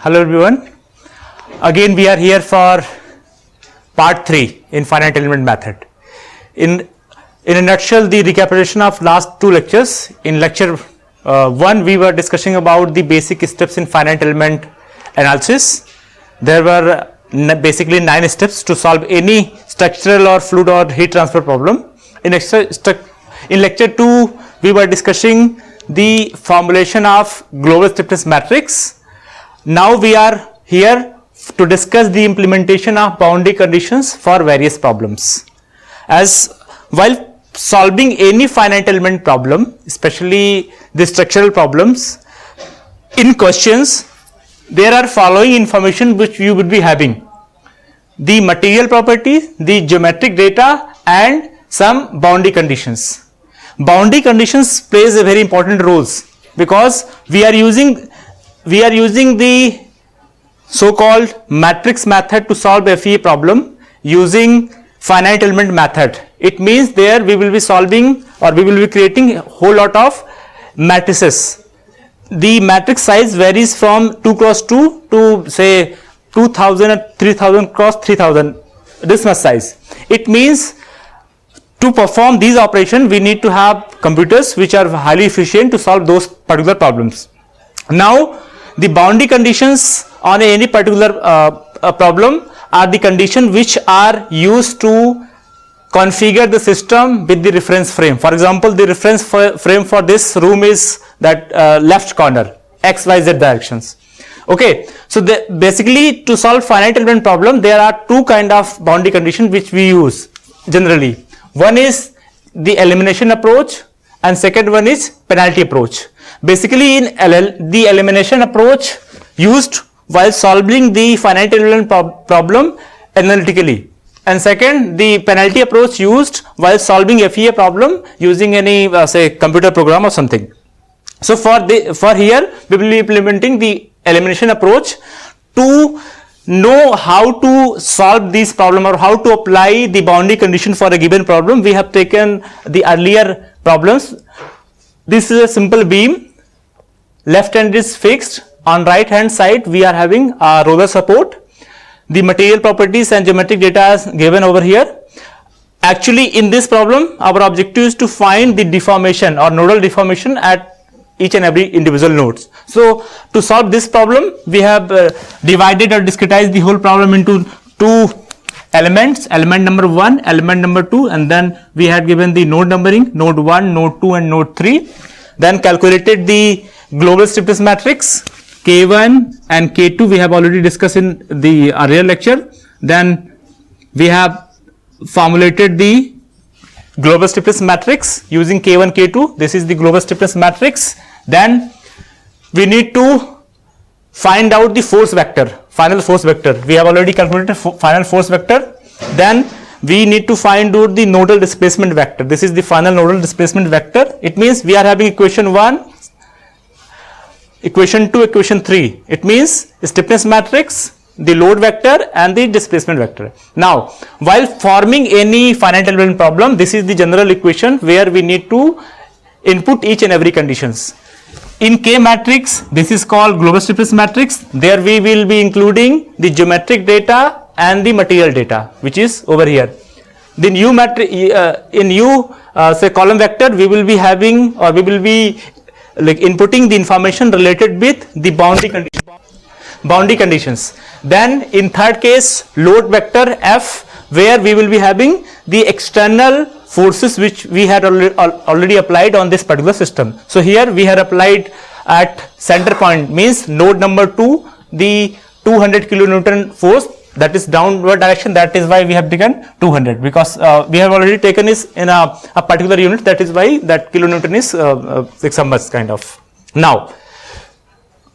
Hello everyone. Again we are here for part 3 in finite element method. In a nutshell, the recapitulation of last two lectures. In lecture 1 we were discussing about the basic steps in finite element analysis. There were basically 9 steps to solve any structural or fluid or heat transfer problem. In lecture 2 we were discussing the formulation of global stiffness matrix. Now we are here to discuss the implementation of boundary conditions for various problems. As while solving any finite element problem, especially the structural problems, in questions there are following information which you would be having: the material property, the geometric data, and some boundary conditions. Boundary conditions plays a very important roles because we are using the so-called matrix method to solve FEA problem using finite element method. It means there we will be solving or we will be creating a whole lot of matrices. The matrix size varies from 2 cross 2 to say 2000 and 3000 cross 3000, this much size. It means to perform these operations we need to have computers which are highly efficient to solve those particular problems. Now the boundary conditions on any particular problem are the conditions which are used to configure the system with the reference frame. For example, the reference frame for this room is that left corner, XYZ directions. Okay, so basically to solve finite element problem there are two kind of boundary conditions which we use generally. One is the elimination approach and second one is penalty approach. Basically in the elimination approach used while solving the finite element problem analytically, and second the penalty approach used while solving FEA problem using any say computer program or something. So for here we will be implementing the elimination approach. To know how to solve this problem or how to apply the boundary condition for a given problem, we have taken the earlier problems. This is a simple beam, left end is fixed, on right hand side we are having a roller support. The material properties and geometric data is given over here. Actually in this problem our objective is to find the deformation or nodal deformation at each and every individual nodes. So to solve this problem we have divided or discretized the whole problem into two elements, element number 1, element number 2, and then we had given the node numbering, node 1, node 2 and node 3. Then calculated the global stiffness matrix K1 and K2 we have already discussed in the earlier lecture. Then we have formulated the global stiffness matrix using K1, K2. This is the global stiffness matrix. Then we need to find out the force vector, final force vector. We have already calculated final force vector. Then we need to find out the nodal displacement vector. This is the final nodal displacement vector. It means we are having equation 1, equation 2, equation 3. It means stiffness matrix, the load vector and the displacement vector. Now while forming any finite element problem, this is the general equation where we need to input each and every conditions. In K matrix this is called global stiffness matrix. There we will be including the geometric data and the material data which is over here. The new matrix in U say column vector we will be having or we will be like inputting the information related with the boundary conditions. Then in third case load vector F, where we will be having the external forces which we had already applied on this particular system. So here we had applied at center point, means node number 2 the 200 kilonewton force, that is downward direction, that is why we have taken 200 because we have already taken this in a particular unit, that is why that kilonewton is like some much kind of. Now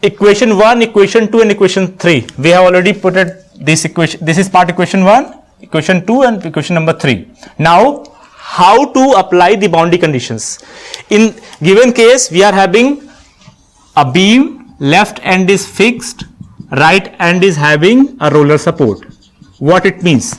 equation 1, equation 2 and equation 3 we have already put it this equation. This is part equation 1, equation 2 and equation number 3. Now how to apply the boundary conditions. In given case we are having a beam, left end is fixed, right end is having a roller support. What it means?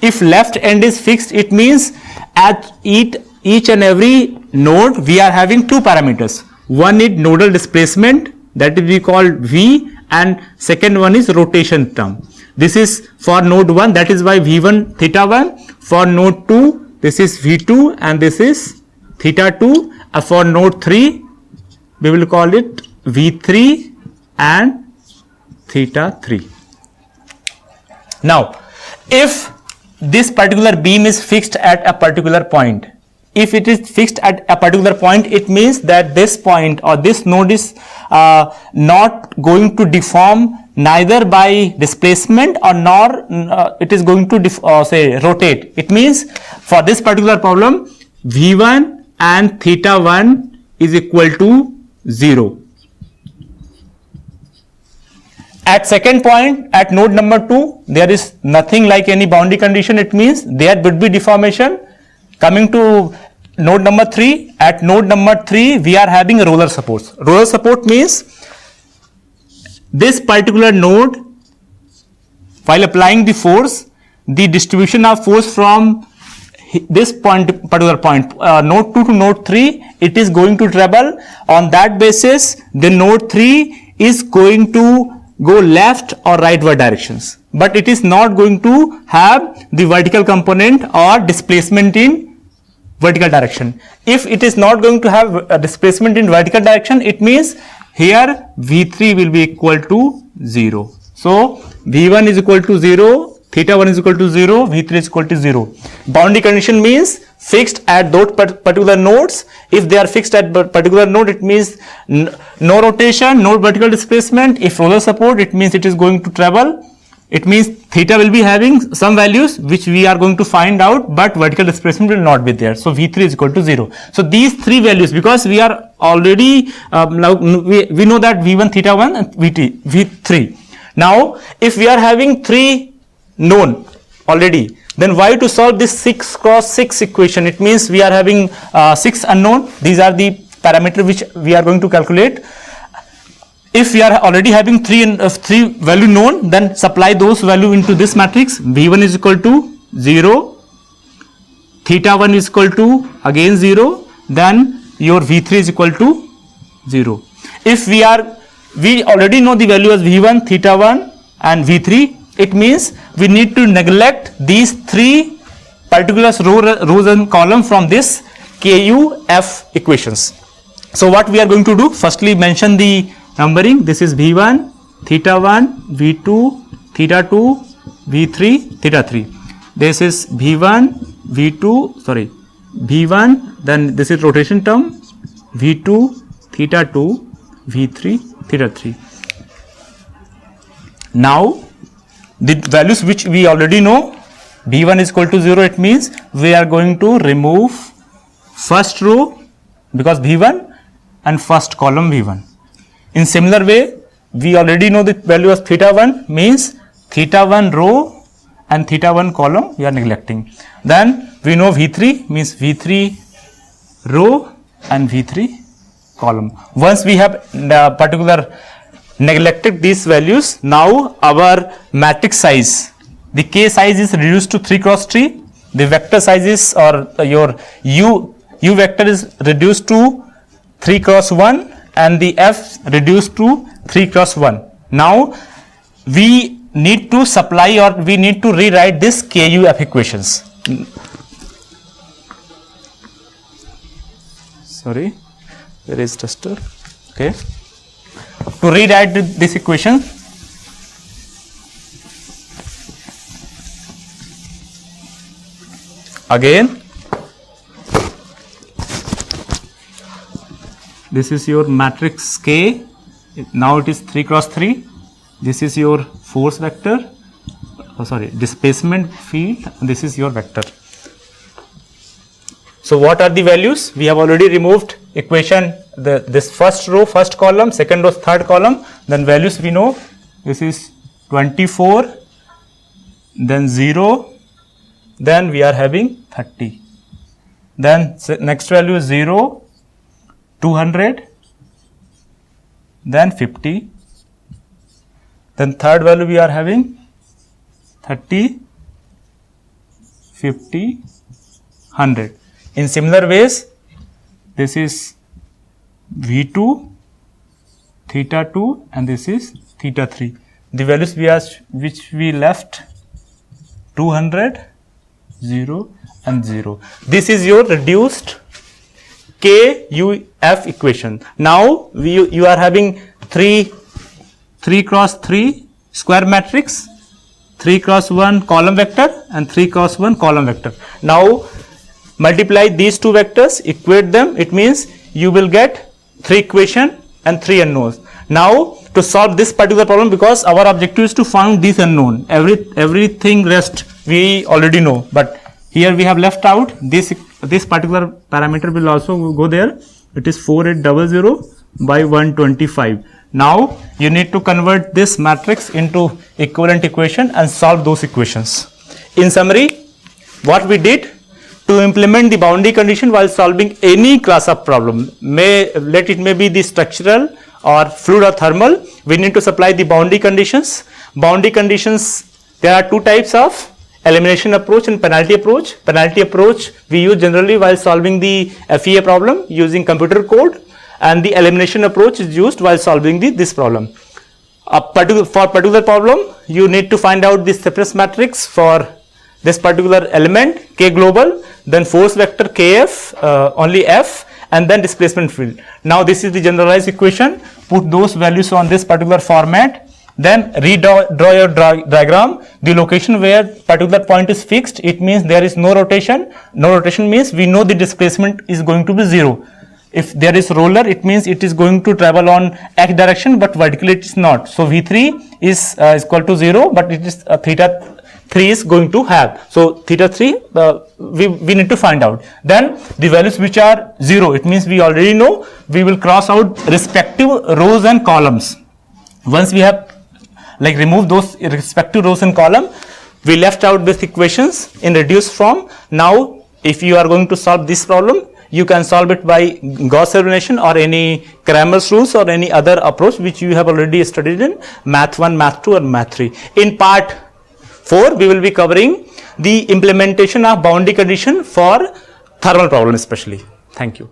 If left end is fixed, it means at each and every node we are having two parameters. One is nodal displacement, that is we call V, and second one is rotation term. This is for node 1, that is why V1 theta 1. For node 2, this is V2 and this is theta 2. For node 3, we will call it V3 and theta 3. Now, if this particular beam is fixed at a particular point, if it is fixed at a particular point, it means that this point or this node is not going to deform neither by displacement or nor it is going to say rotate. It means for this particular problem, V1 and theta 1 is equal to 0. At second point, at node number 2, there is nothing like any boundary condition. It means there would be deformation. Coming to node number 3, at node number 3, we are having roller supports. Roller support means this particular node, while applying the force, the distribution of force from this point, particular point, node 2 to node 3, it is going to travel. On that basis, the node 3 is going to go left or rightward directions, but it is not going to have the vertical component or displacement in vertical direction. If it is not going to have a displacement in vertical direction, it means here V3 will be equal to 0. So V1 is equal to 0, theta 1 is equal to 0, V3 is equal to 0. Boundary condition means fixed at those particular nodes. If they are fixed at particular node, it means no rotation, no vertical displacement. If roller support, it means it is going to travel. It means theta will be having some values which we are going to find out, but vertical displacement will not be there. So V3 is equal to 0. So these three values, because we are already now we know that V1 theta 1 and V3. Now if we are having 3 known already, then why to solve this 6 cross 6 equation? It means we are having 6 unknown. These are the parameters which we are going to calculate. If we are already having 3 value known, then supply those value into this matrix. V1 is equal to 0, theta 1 is equal to again 0, then your V3 is equal to 0. If we already know the value as V1, theta 1 and V3, it means we need to neglect these 3 particular rows and column from this KUF equations. So what we are going to do, firstly mention the numbering. This is V1, theta 1, V2, theta 2, V3, theta 3. This is V1, V1, then this is rotation term, V2, theta 2, V3, theta 3. Now the values which we already know, V1 is equal to 0, it means we are going to remove first row because V1 and first column V1. In similar way, we already know the value of theta 1 means theta 1 row and theta 1 column we are neglecting. Then we know V3 means V3 row and V3 column. Once we have particular neglected these values, now our matrix size, the K size is reduced to 3 cross 3, the vector size is, or your U vector is reduced to 3 cross 1 and the F reduced to 3 cross 1. Now we need to supply or we need to rewrite this KUF equations. Sorry, where is duster? Okay. To rewrite this equation, again this is your matrix K, now it is 3 cross 3, this is your force vector, displacement field, and this is your vector. So what are the values? We have already removed equation, this first row, first column, second row, third column, then values we know, this is 24, then 0, then we are having 30, then next value is 0, 200, then 50, then third value we are having 30, 50, 100. In similar ways, this is V2, theta 2 and this is theta 3. The values which we left 200, 0 and 0. This is your reduced KUF equation. Now you are having 3 cross 3 square matrix, 3 cross 1 column vector and 3 cross 1 column vector. Now multiply these two vectors, equate them, it means you will get 3 equation and 3 unknowns. Now to solve this particular problem, because our objective is to find this unknown, everything rest we already know, but here we have left out this particular parameter will also go there. It is 4800 by 125. Now you need to convert this matrix into equivalent equation and solve those equations. In summary, what we did to implement the boundary condition while solving any class of problem, may be the structural or fluid or thermal, we need to supply the boundary conditions. Boundary conditions, there are two types of elimination approach and penalty approach. Penalty approach we use generally while solving the FEA problem using computer code, and the elimination approach is used while solving this problem. For particular problem, you need to find out the stiffness matrix for this particular element K global, then force vector Kf, only F, and then displacement field. Now this is the generalized equation. Put those values on this particular format. Then draw your diagram. The location where particular point is fixed, it means there is no rotation. No rotation means we know the displacement is going to be 0. If there is roller, it means it is going to travel on x direction, but vertically it is not. So V3 is equal to 0, but it is theta 3 is going to have. So theta 3 we need to find out. Then the values which are 0, it means we already know. We will cross out respective rows and columns. Once we have remove those respective rows and column, we left out these equations in reduced form. Now if you are going to solve this problem, you can solve it by Gauss elimination or any Cramer's rules or any other approach which you have already studied in Math 1, Math 2 or Math 3. In part 4, we will be covering the implementation of boundary condition for thermal problem especially. Thank you.